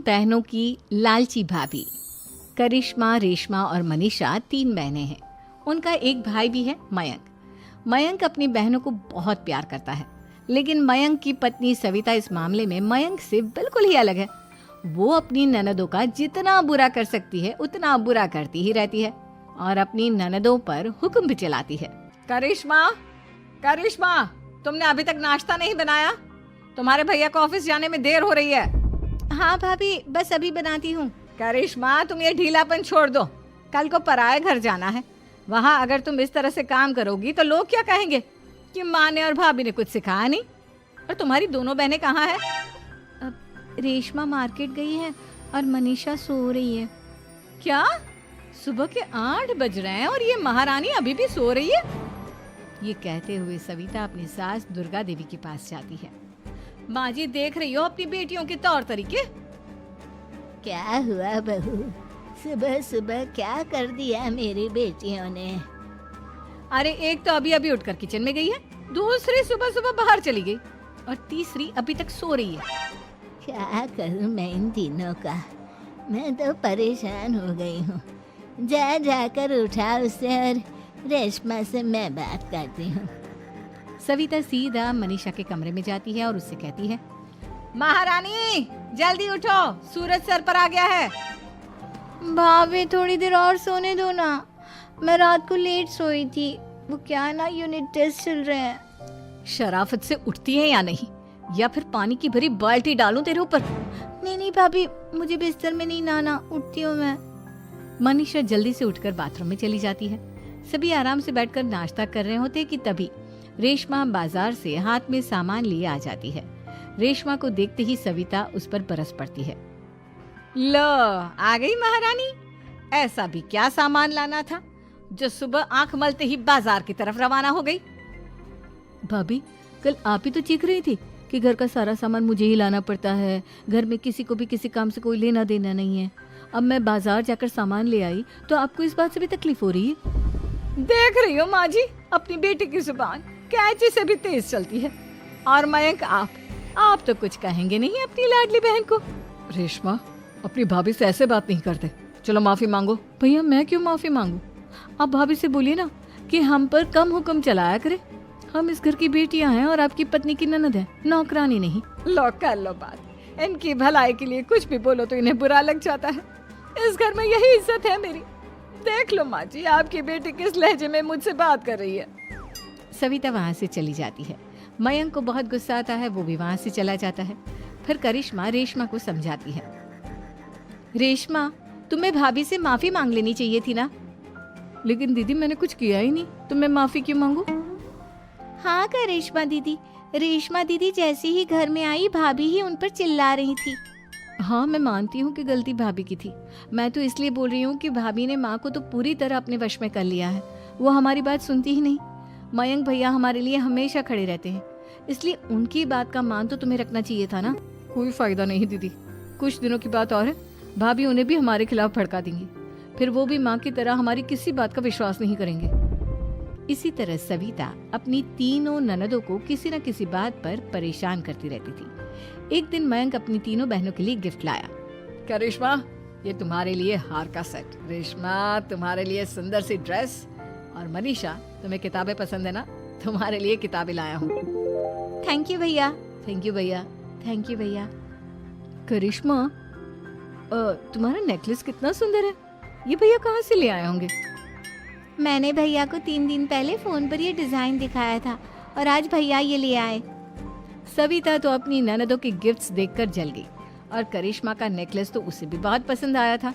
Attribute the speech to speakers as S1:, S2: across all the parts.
S1: बहनों की लालची भाभी। करिश्मा, रेशमा और मनीषा 3 बहनें हैं। उनका एक भाई भी है, मयंक। मयंक अपनी बहनों को बहुत प्यार करता है, लेकिन मयंक की पत्नी सविता इस मामले में मयंक से बिल्कुल ही अलग है। वो अपनी ननदों का जितना बुरा कर सकती है उतना बुरा करती ही रहती है और अपनी ननदों पर हुक्म भी चलाती है। करिश्मा, करिश्मा, तुमने अभी तक नाश्ता नहीं बनाया? तुम्हारे भैया को ऑफिस जाने में देर हो रही है। हाँ भाभी, बस अभी बनाती हूँ। करिश्मा, तुम ये ढीलापन छोड़ दो। कल को पराये घर जाना है। वहाँ अगर तुम इस तरह से काम करोगी तो लोग क्या कहेंगे कि माँ ने और भाभी ने कुछ सिखाया नहीं। और तुम्हारी दोनों बहनें कहाँ हैं? रेशमा मार्केट गई है और मनीषा सो रही है। क्या? सुबह के 8 बज रहे हैं और ये महारानी अभी भी सो रही है? ये कहते हुए सविता अपनी सास दुर्गा देवी के पास जाती है। माँ जी, देख रही हो अपनी बेटियों के तौर तरीके?
S2: क्या हुआ बहू, सुबह सुबह क्या कर दिया मेरी बेटियों ने?
S1: अरे, एक तो अभी अभी उठकर किचन में गई है, दूसरी सुबह सुबह बाहर चली गई और तीसरी अभी तक सो रही है।
S2: क्या करूं मैं इन तीनों का? मैं तो परेशान हो गई हूँ। जा जाकर उठा उसे और रेशमा से मैं बात करती हूँ।
S1: सविता सीधा मनीषा के कमरे में जाती है और उससे कहती है, महारानी जल्दी उठो, सूरज सर पर आ गया है।
S2: भाभी, थोड़ी देर और सोने दो ना, मैं रात को लेट सोई थी। वो क्या ना, यूनिट टेस्ट चल रहे हैं।
S1: शराफत से उठती है या नहीं, या फिर पानी की भरी बाल्टी डालूं तेरे ऊपर?
S2: नहीं भाभी, मुझे बिस्तर में नहीं नहाना, उठती हूँ मैं।
S1: मनीषा जल्दी से उठकर बाथरूम में चली जाती है। सभी आराम से बैठकर नाश्ता कर रहे होते कि तभी रेशमा बाजार से हाथ में सामान लिए आ जाती है। रेशमा को देखते ही सविता उस पर बरस पड़ती है। लो, आ गई महारानी। ऐसा भी क्या सामान लाना था जो सुबह आंख मलते ही बाजार की तरफ रवाना हो गई? भाभी, कल आप ही तो चीख रही थी कि घर का सारा सामान मुझे ही लाना पड़ता है, घर में किसी को भी किसी काम से कोई लेना देना नहीं है। अब मैं बाजार जाकर सामान ले आई तो आपको इस बात से भी तकलीफ हो रही है? देख रही हो माँ जी, अपनी बेटी की जुबान कैंची से भी तेज चलती है। और मयंक, आप तो कुछ कहेंगे नहीं अपनी लाडली बहन को। रेशमा, अपनी भाभी से ऐसे बात नहीं करते। चलो माफी मांगो। भैया, मैं क्यों माफी मांगू? आप भाभी से बोलिए ना कि हम पर कम हुक्म चलाया करे। हम इस घर की बेटियां हैं और आपकी पत्नी की ननद है, नौकरानी नहीं। लो, कर लो बात। इनकी भलाई के लिए कुछ भी बोलो तो इन्हें बुरा लग जाता है। इस घर में यही इज्जत है मेरी। देख लो माँ जी, आपकी बेटी किस लहजे में मुझसे बात कर रही है। सविता वहाँ से चली जाती है। मयंक को बहुत गुस्सा आता है, वो भी वहाँ से चला जाता है। फिर करिश्मा रेशमा को समझाती है। रेशमा, तुम्हें भाभी से माफी मांग लेनी चाहिए थी ना। लेकिन दीदी, मैंने कुछ किया ही नहीं तो मैं माफी क्यों मांगू?
S2: हाँ करिश्मा दीदी, रेशमा दीदी जैसे ही घर में आई, भाभी ही उन पर चिल्ला रही थी।
S1: हाँ, मैं मानती हूँ कि गलती भाभी की थी। मैं तो इसलिए बोल रही हूँ कि भाभी ने माँ को तो पूरी तरह अपने वश में कर लिया है। वो हमारी बात सुनती ही नहीं। मयंक भैया हमारे लिए हमेशा खड़े रहते हैं, इसलिए उनकी बात का मान तो तुम्हें रखना चाहिए था ना। कोई फायदा नहीं दीदी, कुछ दिनों की बात और है, भाभी उन्हें भी हमारे खिलाफ भड़का देंगी। फिर वो भी माँ की तरह हमारी किसी बात का विश्वास नहीं करेंगे। इसी तरह सविता अपनी तीनों ननदों को किसी न किसी बात पर परेशान करती रहती थी। एक दिन मयंक अपनी तीनों बहनों के लिए गिफ्ट लाया। क्या रेशमा, ये तुम्हारे लिए हार का सेट। रेशमा, तुम्हारे लिए सुंदर सी ड्रेस। और मनीषा, तुम्हें किताबें पसंद है ना, तुम्हारे लिए किताबें लाया हूँ।
S2: थैंक यू भैया।
S1: थैंक यू भैया।
S2: थैंक यू भैया।
S1: करिश्मा, तुम्हारा नेकलेस कितना सुंदर है। ये भैया कहाँ से ले आए होंगे?
S2: मैंने भैया को 3 दिन पहले फोन पर ये डिजाइन दिखाया था और आज भैया ये ले आए।
S1: सविता तो अपनी ननदों के गिफ्ट्स देखकर जल गई और करिश्मा का नेकलेस तो उसे भी बहुत पसंद आया था।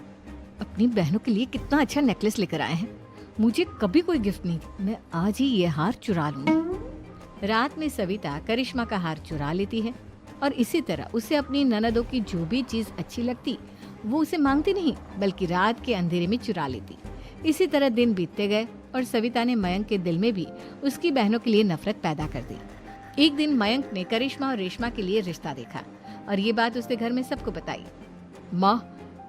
S1: अपनी बहनों के लिए कितना अच्छा नेकलेस लेकर आए हैं। मुझे कभी कोई गिफ्ट नहीं दी, मैं आज ही ये हार चुरा लूंगी। रात में सविता करिश्मा का हार चुरा लेती है और इसी तरह उसे अपनी ननदों की जो भी चीज अच्छी लगती वो उसे मांगती नहीं, बल्कि रात के अंधेरे में चुरा लेती। इसी तरह दिन बीतते गए और सविता ने मयंक के दिल में भी उसकी बहनों के लिए नफरत पैदा कर दी। एक दिन मयंक ने करिश्मा और रेशमा के लिए रिश्ता देखा और ये बात उसने घर में सबको बताई। माँ,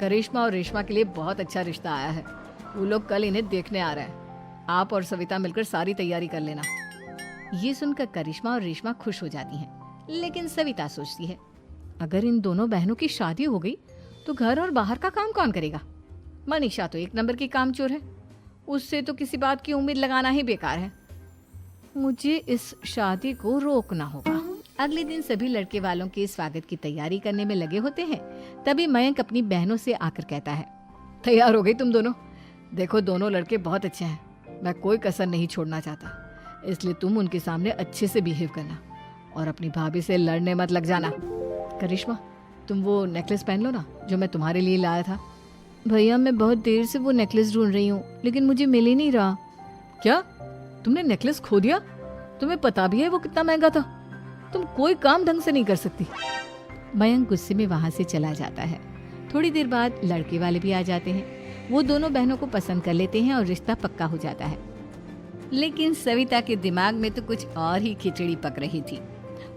S1: करिश्मा और रेशमा के लिए बहुत अच्छा रिश्ता आया है। वो लोग कल इन्हें देखने आ रहे हैं। आप और सविता मिलकर सारी तैयारी कर लेना। ये सुनकर करिश्मा और रेशमा खुश हो जाती हैं, लेकिन सविता सोचती है, अगर इन दोनों बहनों की शादी हो गई तो घर और बाहर का काम कौन करेगा? मनीषा तो एक नंबर की कामचोर है, उससे तो किसी बात की उम्मीद लगाना ही बेकार है। मुझे इस शादी को रोकना होगा। अगले दिन सभी लड़के वालों के स्वागत की तैयारी करने में लगे होते हैं। तभी मयंक अपनी बहनों से आकर कहता है, तैयार हो गई तुम दोनों? देखो दोनों लड़के बहुत अच्छे हैं, मैं कोई कसर नहीं छोड़ना चाहता, इसलिए तुम उनके सामने अच्छे से बिहेव करना और अपनी भाभी से लड़ने मत लग जाना। करिश्मा, तुम वो नेकलेस पहन लो ना जो मैं तुम्हारे लिए लाया था। भैया मैं बहुत देर से वो नेकलेस ढूंढ रही हूँ, लेकिन मुझे मिल ही नहीं रहा। क्या तुमने नेकलेस खो दिया? तुम्हें पता भी है वो कितना महंगा था? तुम कोई काम ढंग से नहीं कर सकती। मयंक गुस्से में वहां से चला जाता है। थोड़ी देर बाद लड़के वाले भी आ जाते हैं। वो दोनों बहनों को पसंद कर लेते हैं और रिश्ता पक्का हो जाता है। लेकिन सविता के दिमाग में तो कुछ और ही खिचड़ी पक रही थी।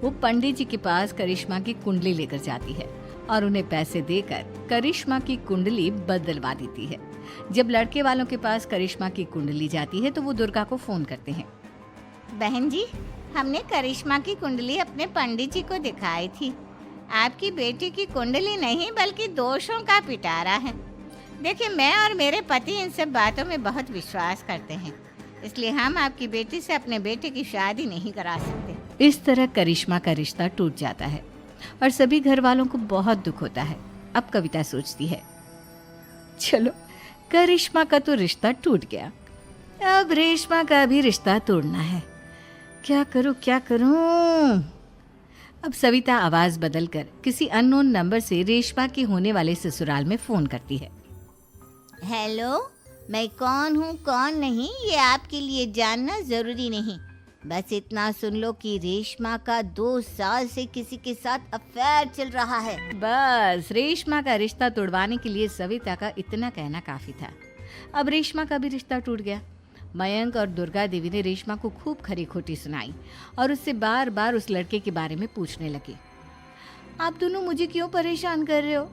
S1: वो पंडित जी के पास करिश्मा की कुंडली लेकर जाती है और उन्हें पैसे देकर करिश्मा की कुंडली बदलवा देती है। जब लड़के वालों के पास करिश्मा की कुंडली जाती है तो वो दुर्गा को फोन करते हैं।
S2: बहन जी, हमने करिश्मा की कुंडली अपने पंडित जी को दिखाई थी। आपकी बेटी की कुंडली नहीं बल्कि दोषों का पिटारा है। देखिए, मैं और मेरे पति इन सब बातों में बहुत विश्वास करते हैं, इसलिए हम आपकी बेटी से अपने बेटे की शादी नहीं करा सकते।
S1: इस तरह करिश्मा का रिश्ता टूट जाता है और सभी घर वालों को बहुत दुख होता है। अब कविता सोचती है, चलो करिश्मा का तो रिश्ता टूट गया, अब रेशमा का भी रिश्ता तोड़ना है। क्या करूं? अब सविता आवाज बदलकर किसी अननोन नंबर से रेशमा के होने वाले ससुराल में फोन करती है।
S2: हेलो, मैं कौन हूँ कौन नहीं ये आपके लिए जानना जरूरी नहीं। बस इतना सुन लो कि रेशमा का 2 साल से किसी के साथ अफेयर चल रहा है।
S1: बस रेशमा का रिश्ता तोड़वाने के लिए सविता का इतना कहना काफी था। अब रेशमा का भी रिश्ता टूट गया। मयंक और दुर्गा देवी ने रेशमा को खूब खरी खोटी सुनाई और उससे बार बार उस लड़के के बारे में पूछने लगे। आप दोनों मुझे क्यों परेशान कर रहे हो?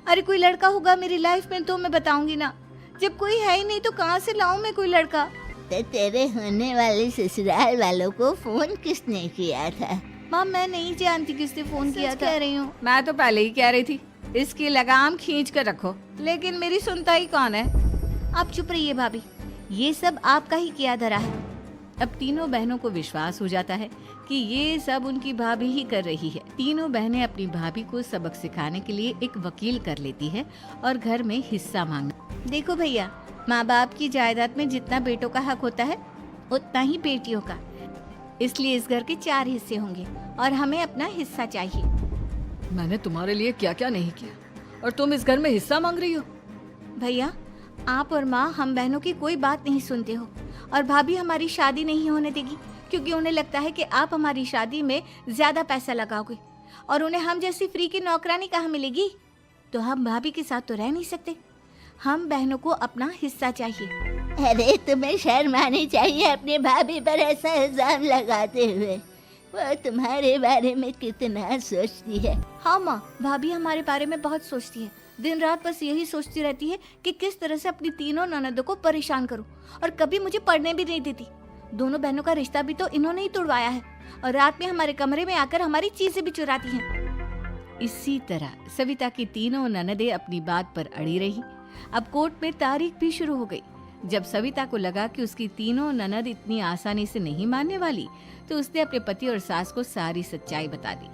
S1: अरे कोई लड़का होगा मेरी लाइफ में तो मैं बताऊंगी ना, जब कोई है ही नहीं तो कहाँ से लाऊं मैं कोई लड़का?
S2: तो तेरे होने वाले ससुराल वालों को फोन किसने किया था?
S1: माँ मैं नहीं जानती किसने फोन किया था। कह रही हूँ, मैं तो पहले ही कह रही थी इसकी लगाम खींच कर रखो, लेकिन मेरी सुनता ही कौन है।
S2: आप चुप रहिए भाभी, ये सब आपका ही किया धरा है।
S1: अब तीनों बहनों को विश्वास हो जाता है कि ये सब उनकी भाभी ही कर रही है। तीनों बहनें अपनी भाभी को सबक सिखाने के लिए एक वकील कर लेती है और घर में हिस्सा मांगना।
S2: देखो भैया, माँ बाप की जायदाद में जितना बेटों का हक होता है उतना ही बेटियों का, इसलिए इस घर के 4 हिस्से होंगे और हमें अपना हिस्सा चाहिए।
S1: मैंने तुम्हारे लिए क्या क्या नहीं किया और तुम इस घर में हिस्सा मांग रही हो?
S2: भैया, आप और माँ हम बहनों की कोई बात नहीं सुनते हो और भाभी हमारी शादी नहीं होने देगी क्योंकि उन्हें लगता है कि आप हमारी शादी में ज्यादा पैसा लगाओगे और उन्हें हम जैसी फ्री की नौकरानी कहाँ मिलेगी। तो हम भाभी के साथ तो रह नहीं सकते, हम बहनों को अपना हिस्सा चाहिए। अरे तुम्हें शर्म आनी चाहिए अपनी भाभी पर ऐसा इल्जाम लगाते हुए। वो तुम्हारे बारे में कितना सोचती है। हाँ माँ, भाभी हमारे बारे में बहुत सोचती है। दिन रात बस यही सोचती रहती है कि किस तरह से अपनी तीनों ननदों को परेशान करूं और कभी मुझे पढ़ने भी नहीं देती। दोनों बहनों का रिश्ता भी तो इन्होंने ही तोड़वाया है और रात में हमारे कमरे में आकर हमारी चीजें भी चुराती हैं।
S1: इसी तरह सविता की तीनों ननदें अपनी बात पर अड़ी रही। अब कोर्ट में तारीख भी शुरू हो गई। जब सविता को लगा कि उसकी तीनों ननद इतनी आसानी से नहीं मानने वाली, तो उसने अपने पति और सास को सारी सच्चाई बता दी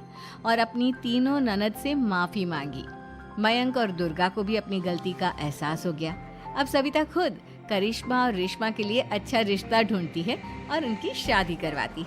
S1: और अपनी तीनों ननद से माफी मांगी। मयंक और दुर्गा को भी अपनी गलती का एहसास हो गया। अब सविता खुद करिश्मा और रेशमा के लिए अच्छा रिश्ता ढूंढती है और उनकी शादी करवाती है।